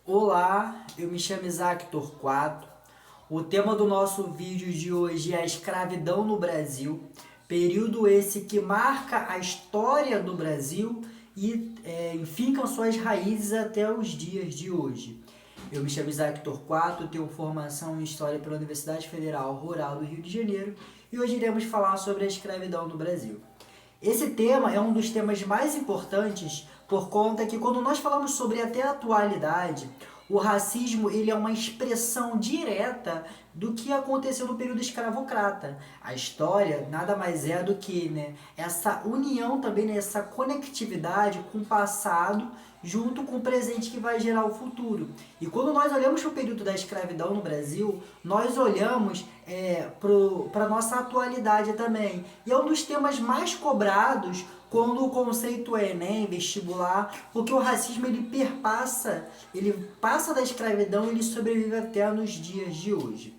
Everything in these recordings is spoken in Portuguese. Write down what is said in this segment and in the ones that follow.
Olá, eu me chamo Isaac Torquato. O tema do nosso vídeo de hoje é a escravidão no Brasil, período esse que marca a história do Brasil e fincam suas raízes até os dias de hoje. Eu me chamo Isaac Torquato, tenho formação em História pela Universidade Federal Rural do Rio de Janeiro e hoje iremos falar sobre a escravidão no Brasil. Esse tema é um dos temas mais importantes por conta que quando nós falamos sobre até a atualidade, o racismo ele é uma expressão direta do que aconteceu no período escravocrata. A história nada mais é do que essa união também, essa conectividade com o passado junto com o presente que vai gerar o futuro. E quando nós olhamos para o período da escravidão no Brasil, nós olhamos para a nossa atualidade também. E é um dos temas mais cobrados quando o conceito é Enem, vestibular, porque o racismo ele passa da escravidão e ele sobrevive até nos dias de hoje.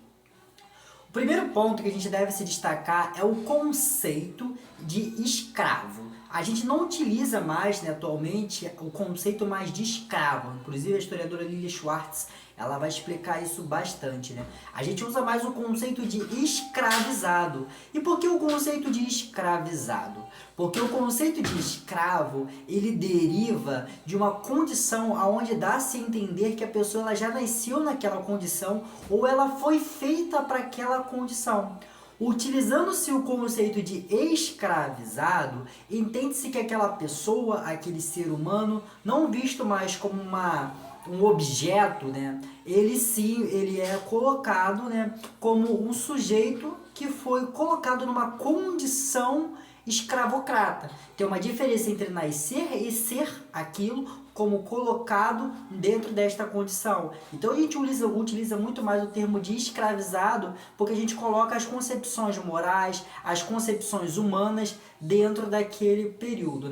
O primeiro ponto que a gente deve se destacar é o conceito de escravo. A gente não utiliza mais, atualmente, o conceito mais de escravo. Inclusive, a historiadora Lilia Schwartz, ela vai explicar isso bastante, A gente usa mais o conceito de escravizado. E por que o conceito de escravizado? Porque o conceito de escravo, ele deriva de uma condição onde dá-se a entender que a pessoa ela já nasceu naquela condição ou ela foi feita para aquela condição. Utilizando-se o conceito de escravizado, entende-se que aquela pessoa, aquele ser humano, não visto mais como um objeto, ele é colocado, como um sujeito que foi colocado numa condição escravocrata. Tem uma diferença entre nascer e ser aquilo como colocado dentro desta condição. Então a gente utiliza muito mais o termo de escravizado porque a gente coloca as concepções morais, as concepções humanas dentro daquele período,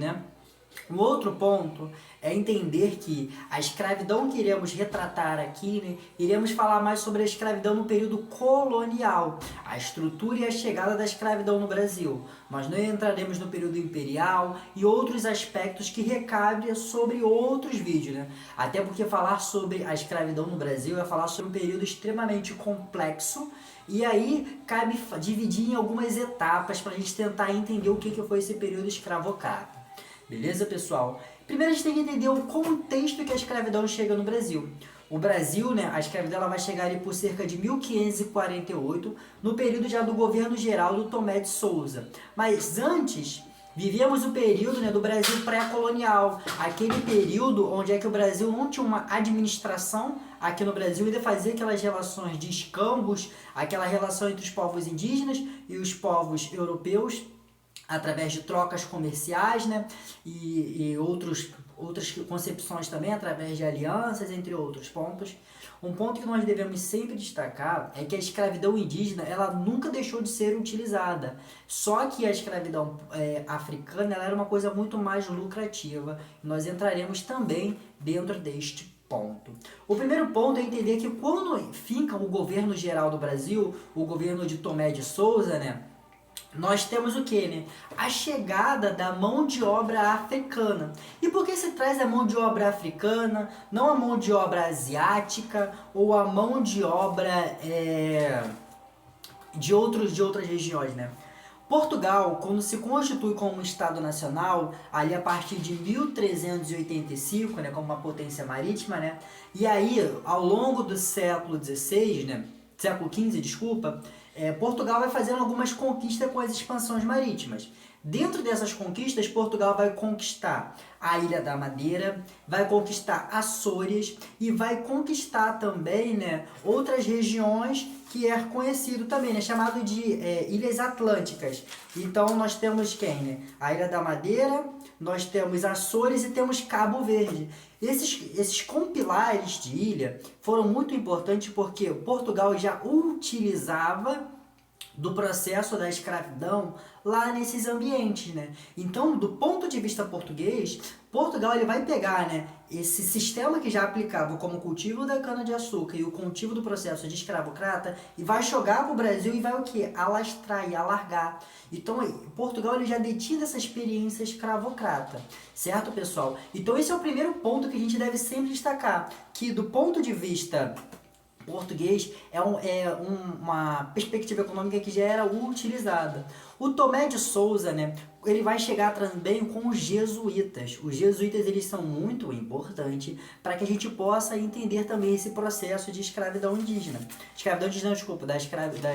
Um outro ponto é entender que a escravidão que iremos retratar aqui, iremos falar mais sobre a escravidão no período colonial, a estrutura e a chegada da escravidão no Brasil. Nós não entraremos no período imperial e outros aspectos que recaem sobre outros vídeos, Até porque falar sobre a escravidão no Brasil é falar sobre um período extremamente complexo e aí cabe dividir em algumas etapas para a gente tentar entender o que foi esse período escravocrata. Beleza, pessoal? Primeiro a gente tem que entender o contexto que a escravidão chega no Brasil. O Brasil, a escravidão ela vai chegar ali por cerca de 1548, no período já do governo geral do Tomé de Souza. Mas antes, vivíamos o período do Brasil pré-colonial, aquele período onde é que o Brasil não tinha uma administração aqui no Brasil, ainda fazia aquelas relações de escambos, aquela relação entre os povos indígenas e os povos europeus, através de trocas comerciais, e outras concepções também, através de alianças, entre outros pontos. Um ponto que nós devemos sempre destacar é que a escravidão indígena ela nunca deixou de ser utilizada, só que a escravidão africana ela era uma coisa muito mais lucrativa. Nós entraremos também dentro deste ponto. O primeiro ponto é entender que quando finca o governo geral do Brasil, o governo de Tomé de Souza, nós temos o que, A chegada da mão de obra africana. E por que se traz a mão de obra africana, não a mão de obra asiática ou a mão de obra de outras regiões, Portugal, quando se constitui como um Estado nacional, ali a partir de 1385, como uma potência marítima, e aí, ao longo do século XVI, século XV, desculpa, Portugal vai fazendo algumas conquistas com as expansões marítimas. Dentro dessas conquistas, Portugal vai conquistar a Ilha da Madeira, vai conquistar Açores e vai conquistar também outras regiões que é conhecido também, chamado de Ilhas Atlânticas. Então nós temos quem? A Ilha da Madeira, nós temos Açores e temos Cabo Verde. Esses compilares de ilha foram muito importantes porque Portugal já utilizava do processo da escravidão lá nesses ambientes, né? Então, do ponto de vista português, Portugal ele vai pegar, né, esse sistema que já aplicava como o cultivo da cana-de-açúcar e o cultivo do processo de escravocrata e vai jogar para o Brasil e vai o quê? Alastrar e alargar. Então, Portugal ele já detinha essa experiência escravocrata, certo, pessoal? Então, esse é o primeiro ponto que a gente deve sempre destacar, que do ponto de vista português uma perspectiva econômica que já era utilizada. O Tomé de Souza, né, ele vai chegar também com os jesuítas. Os jesuítas eles são muito importantes para que a gente possa entender também esse processo de escravidão indígena. Escravidão indígena, desculpa, da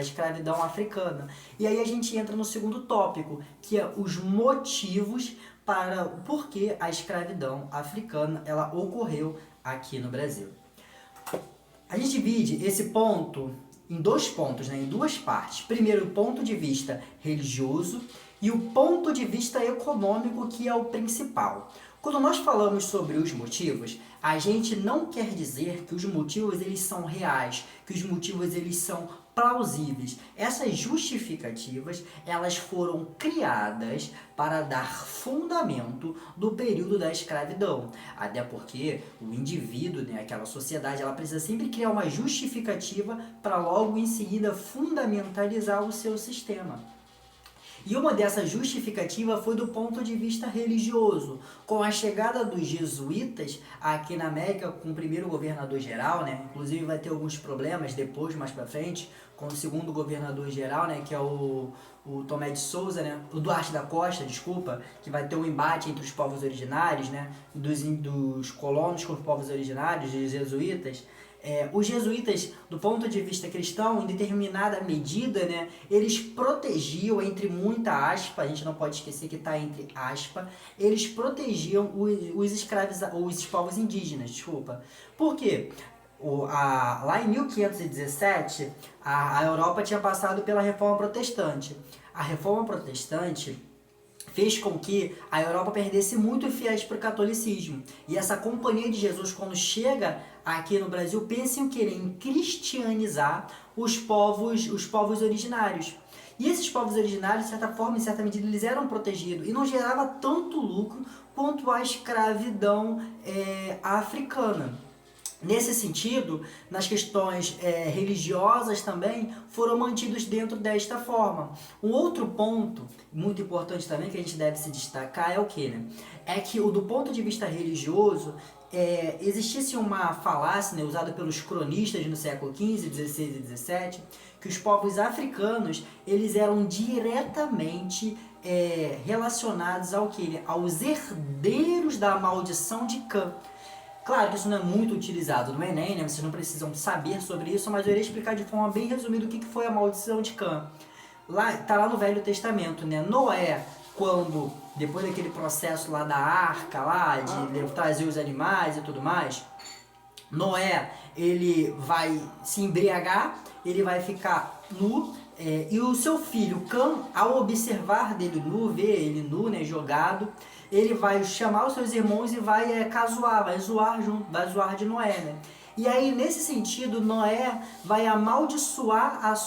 escravidão africana. E aí a gente entra no segundo tópico, que é os motivos para o porquê a escravidão africana ela ocorreu aqui no Brasil. A gente divide esse ponto em dois pontos, né, em duas partes. Primeiro, o ponto de vista religioso e o ponto de vista econômico, que é o principal. Quando nós falamos sobre os motivos, a gente não quer dizer que os motivos eles são reais, que os motivos eles são plausíveis. Essas justificativas, elas foram criadas para dar fundamento do período da escravidão. Até porque o indivíduo, né, aquela sociedade, ela precisa sempre criar uma justificativa para logo em seguida fundamentalizar o seu sistema. E uma dessas justificativas foi do ponto de vista religioso. Com a chegada dos jesuítas aqui na América, com o primeiro governador geral, né? Inclusive vai ter alguns problemas depois, mais pra frente, com o segundo governador geral, né? Que é o Tomé de Souza, né? O Duarte da Costa, desculpa, que vai ter um embate entre os povos originários, né? Dos colonos com os povos originários, dos jesuítas. Os jesuítas, do ponto de vista cristão, em determinada medida, né, eles protegiam, entre muita aspa, a gente não pode esquecer que está entre aspa, eles protegiam os povos indígenas, desculpa. Por quê? Lá em 1517, a Europa tinha passado pela Reforma Protestante. A Reforma Protestante fez com que a Europa perdesse muito fiéis para o catolicismo. E essa Companhia de Jesus, quando chega aqui no Brasil, pensa em querer em cristianizar os povos originários. E esses povos originários, de certa forma, em certa medida, eles eram protegidos e não gerava tanto lucro quanto a escravidão africana. Nesse sentido, nas questões religiosas também, foram mantidos dentro desta forma. Um outro ponto muito importante também que a gente deve se destacar é o que, né? É que do ponto de vista religioso, existisse uma falácia, né, usada pelos cronistas no século XV, XVI e XVII, que os povos africanos eles eram diretamente relacionados ao que? Aos herdeiros da maldição de Cã. Claro que isso não é muito utilizado no Enem, né? Vocês não precisam saber sobre isso, mas eu irei explicar de forma bem resumida o que foi a maldição de Cã. Tá lá no Velho Testamento, né? Noé, quando, depois daquele processo lá da arca, lá, de trazer os animais e tudo mais, Noé, ele vai se embriagar, ele vai ficar nu, e o seu filho Cã, ao observar dele nu, ver ele nu, né, jogado, ele vai chamar os seus irmãos e vai casoar, vai zoar de Noé, né? E aí, nesse sentido, Noé vai amaldiçoar as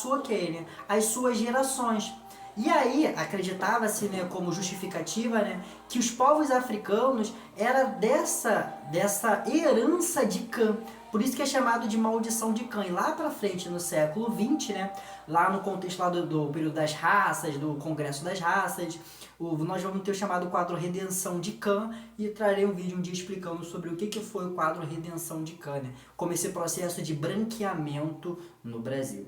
suas gerações. E aí, acreditava-se, né, como justificativa, né, que os povos africanos eram dessa herança de Cã. Por isso que é chamado de maldição de Cã. E lá pra frente, no século XX, né, lá no contexto lá do período das raças, do Congresso das Raças, nós vamos ter o chamado quadro Redenção de Cã e trarei um vídeo um dia explicando sobre o que foi o quadro Redenção de Cã, né, como esse processo de branqueamento no Brasil.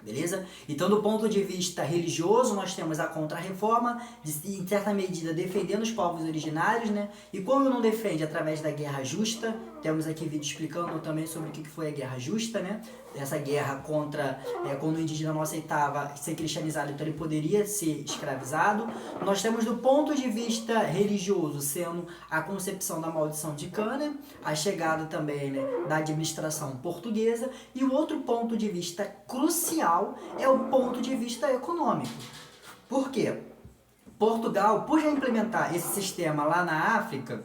Beleza? Então, do ponto de vista religioso, nós temos a Contra-Reforma, em certa medida defendendo os povos originários, né? E quando não defende, através da Guerra Justa, temos aqui vídeo explicando também sobre o que foi a Guerra Justa, né? Essa guerra contra, quando o indígena não aceitava ser cristianizado, então ele poderia ser escravizado. Nós temos do ponto de vista religioso, sendo a concepção da maldição de Cã, né? A chegada também, né, da administração portuguesa, e o outro ponto de vista crucial é o ponto de vista econômico. Por quê? Portugal, por já implementar esse sistema lá na África,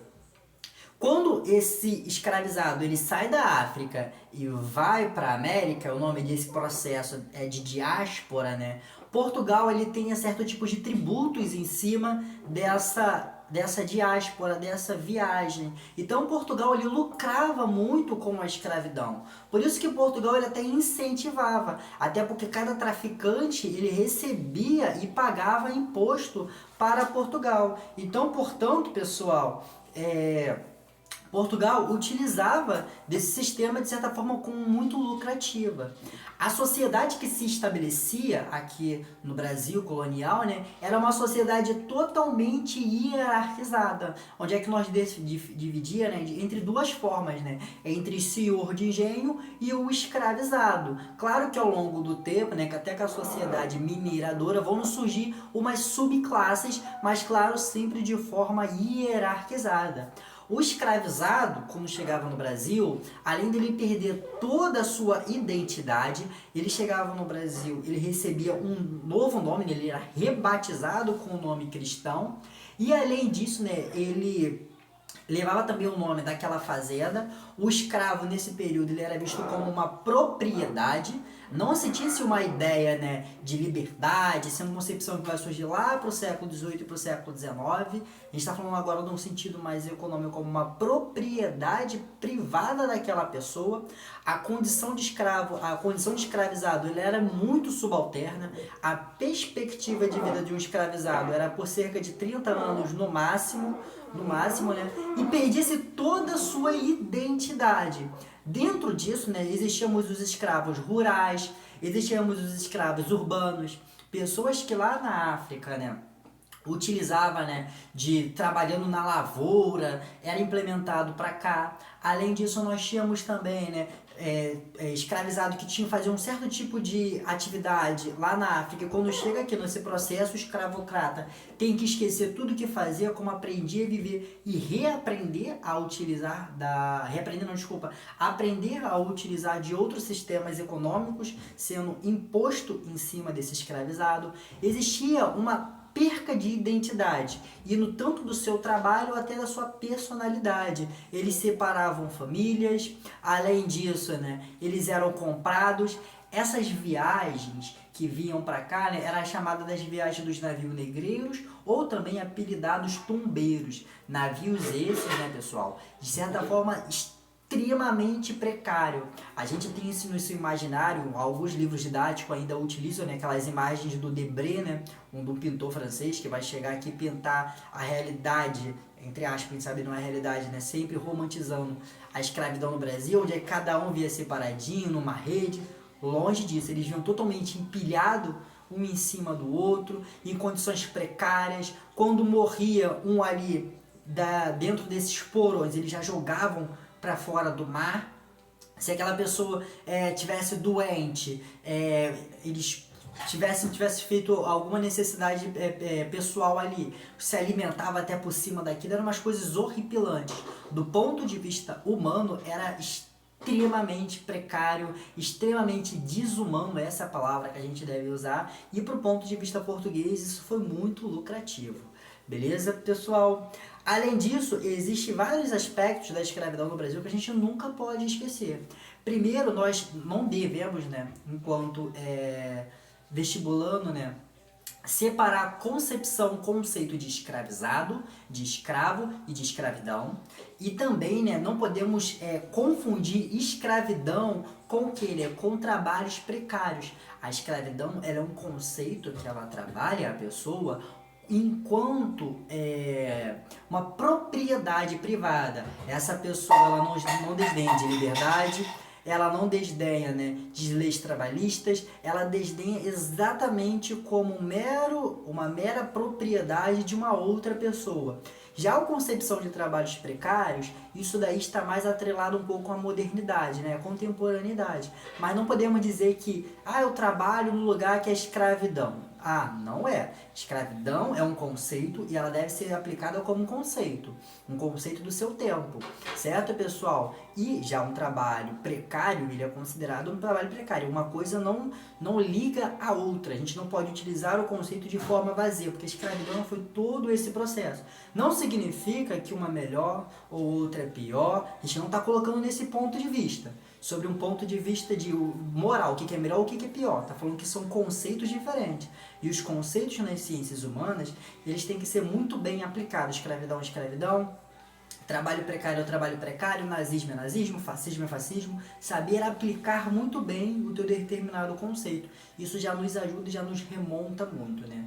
quando esse escravizado ele sai da África e vai para a América, o nome desse processo é de diáspora, né? Portugal ele tem certo tipo de tributos em cima dessa diáspora, dessa viagem. Então Portugal ele lucrava muito com a escravidão. Por isso que Portugal ele até incentivava, até porque cada traficante ele recebia e pagava imposto para Portugal. Então, portanto, pessoal, Portugal utilizava desse sistema de certa forma como muito lucrativa. A sociedade que se estabelecia aqui no Brasil colonial, né, era uma sociedade totalmente hierarquizada, onde é que nós dividia, né, entre duas formas, né, entre senhor de engenho e o escravizado. Claro que ao longo do tempo, né, que até com a sociedade mineradora vão surgir umas subclasses, mas claro, sempre de forma hierarquizada. O escravizado, quando chegava no Brasil, além dele perder toda a sua identidade, ele chegava no Brasil, ele recebia um novo nome, ele era rebatizado com o nome cristão, e além disso, né, ele levava também o nome daquela fazenda. O escravo, nesse período, ele era visto como uma propriedade. Não se tinha uma ideia, né, de liberdade, essa é uma concepção que vai surgir lá para o século XVIII e para o século XIX. A gente está falando agora de um sentido mais econômico, como uma propriedade privada daquela pessoa. A condição de escravo, a condição de escravizado, ele era muito subalterna. A perspectiva de vida de um escravizado era por cerca de 30 anos no máximo, né? E perdia-se toda a sua identidade. Dentro disso, né, existíamos os escravos rurais, existíamos os escravos urbanos, pessoas que lá na África, né, utilizava, né, de trabalhando na lavoura, era implementado para cá. Além disso, nós tínhamos também, né, escravizado que tinha fazer um certo tipo de atividade lá na África. E quando chega aqui nesse processo escravocrata, tem que esquecer tudo que fazia, como aprendia a viver e aprender a utilizar de outros sistemas econômicos, sendo imposto em cima desse escravizado. Existia uma perca de identidade, e no tanto do seu trabalho até da sua personalidade. Eles separavam famílias, além disso, né, eles eram comprados. Essas viagens que vinham para cá, né, eram chamadas das viagens dos navios negreiros, ou também apelidados tombeiros. Navios esses, né, pessoal, de certa forma extremamente precário. A gente tem isso no seu imaginário, alguns livros didáticos ainda utilizam, né, aquelas imagens do Debré, né, do pintor francês que vai chegar aqui e pintar a realidade, entre aspas, a gente sabe não é a realidade, né, sempre romantizando a escravidão no Brasil, onde cada um via separadinho, numa rede. Longe disso, eles vinham totalmente empilhados um em cima do outro, em condições precárias. Quando morria um ali dentro desses porões, eles já jogavam para fora do mar. Se aquela pessoa tivesse doente, eles tivesse feito alguma necessidade pessoal ali, se alimentava até por cima daquilo, eram umas coisas horripilantes. Do ponto de vista humano, era extremamente precário, extremamente desumano, essa é a palavra que a gente deve usar, e pro ponto de vista português isso foi muito lucrativo. Beleza, pessoal? Além disso, existem vários aspectos da escravidão no Brasil que a gente nunca pode esquecer. Primeiro, nós não devemos, né, enquanto vestibulando, né, separar concepção, conceito de escravizado, de escravo e de escravidão. E também, né, não podemos confundir escravidão com o que? Com trabalhos precários. A escravidão ela é um conceito que ela trabalha a pessoa enquanto uma propriedade privada. Essa pessoa ela não desdenha de liberdade, ela não desdenha, né, de leis trabalhistas, ela desdenha exatamente como uma mera propriedade de uma outra pessoa. Já a concepção de trabalhos precários, isso daí está mais atrelado um pouco à modernidade, né, à contemporaneidade. Mas não podemos dizer que eu trabalho no lugar que é escravidão. Não é. Escravidão é um conceito e ela deve ser aplicada como um conceito do seu tempo, certo, pessoal? E já um trabalho precário, ele é considerado um trabalho precário. Uma coisa não liga a outra. A gente não pode utilizar o conceito de forma vazia, porque a escravidão foi todo esse processo. Não significa que uma é melhor ou outra é pior. A gente não está colocando nesse ponto de vista. sobre um ponto de vista de moral, o que é melhor, o que é pior. Tá falando que são conceitos diferentes. E os conceitos nas ciências humanas, eles têm que ser muito bem aplicados. Escravidão é escravidão, trabalho precário é trabalho precário, nazismo é nazismo, fascismo é fascismo. Saber aplicar muito bem o teu determinado conceito. Isso já nos ajuda e já nos remonta muito, né?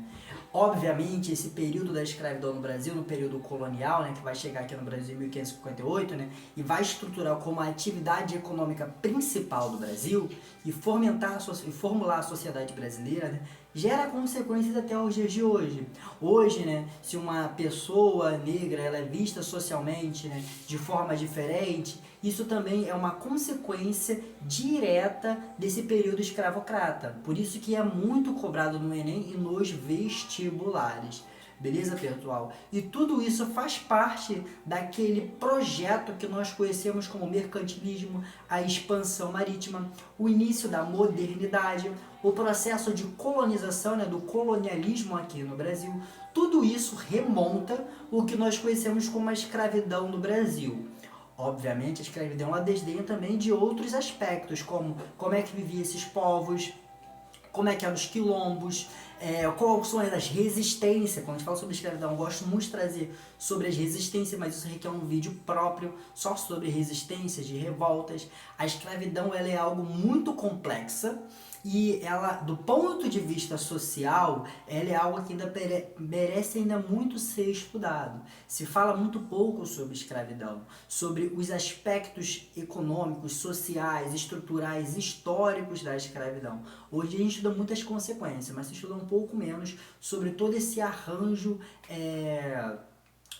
Obviamente, esse período da escravidão no Brasil, no período colonial, né, que vai chegar aqui no Brasil em 1558, né, e vai estruturar como a atividade econômica principal do Brasil e formular a sociedade brasileira, né, gera consequências até os dias de hoje. Hoje, né, se uma pessoa negra ela é vista socialmente, né, de forma diferente, isso também é uma consequência direta desse período escravocrata. Por isso que é muito cobrado no Enem e nos vestibulares. Beleza, pessoal? E tudo isso faz parte daquele projeto que nós conhecemos como mercantilismo, a expansão marítima, o início da modernidade, o processo de colonização, né, do colonialismo aqui no Brasil. Tudo isso remonta o que nós conhecemos como a escravidão no Brasil. Obviamente, a escravidão ela desdenha também de outros aspectos, como é que viviam esses povos, como é que eram os quilombos, quais são as resistências. Quando a gente fala sobre escravidão, eu gosto muito de trazer sobre as resistências, mas isso requer um vídeo próprio só sobre resistências, de revoltas. A escravidão ela é algo muito complexa e ela, do ponto de vista social, ela é algo que ainda merece ainda muito ser estudado. Se fala muito pouco sobre escravidão, sobre os aspectos econômicos, sociais, estruturais, históricos da escravidão. Hoje a gente estuda muitas consequências, mas se estuda um pouco menos sobre todo esse arranjo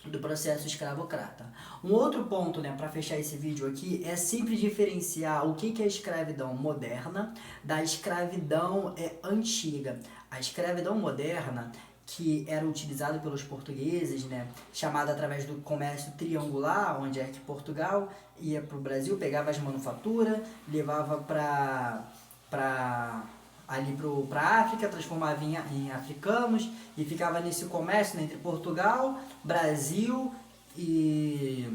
do processo escravocrata. Um outro ponto, né, para fechar esse vídeo aqui, é sempre diferenciar o que é a escravidão moderna da escravidão antiga. A escravidão moderna, que era utilizada pelos portugueses, né, chamada através do comércio triangular, onde é que Portugal ia para o Brasil, pegava as manufaturas, levava ali para a África, transformava em africanos e ficava nesse comércio, né, entre Portugal, Brasil e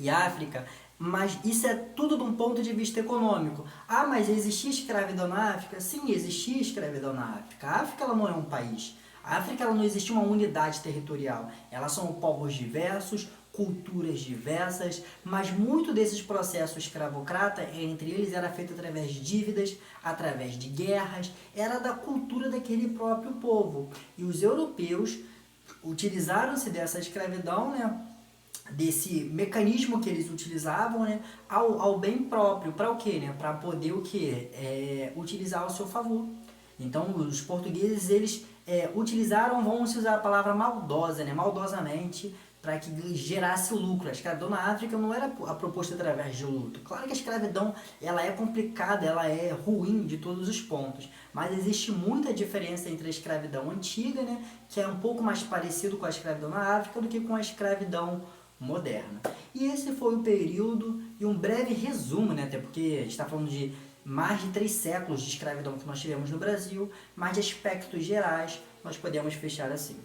África. Mas isso é tudo de um ponto de vista econômico. Ah, mas existia escravidão na África? Sim, existia escravidão na África. A África ela não é um país. A África ela não existe uma unidade territorial. Elas são povos diversos, culturas diversas, mas muito desses processos escravocrata, entre eles, era feito através de dívidas, através de guerras, era da cultura daquele próprio povo. E os europeus utilizaram-se dessa escravidão, né, desse mecanismo que eles utilizavam, né, ao bem próprio. Para o quê? Né? Para poder o quê? Utilizar ao seu favor. Então, os portugueses, eles utilizaram, vamos usar a palavra maldosa, né, maldosamente, para que gerasse lucro. A escravidão na África não era a proposta através de luto. Claro que a escravidão ela é complicada, ela é ruim de todos os pontos, mas existe muita diferença entre a escravidão antiga, né, que é um pouco mais parecido com a escravidão na África do que com a escravidão moderna. E esse foi o período e um breve resumo, né, até porque a gente está falando de mais de 3 séculos de escravidão que nós tivemos no Brasil, mas de aspectos gerais nós podemos fechar assim.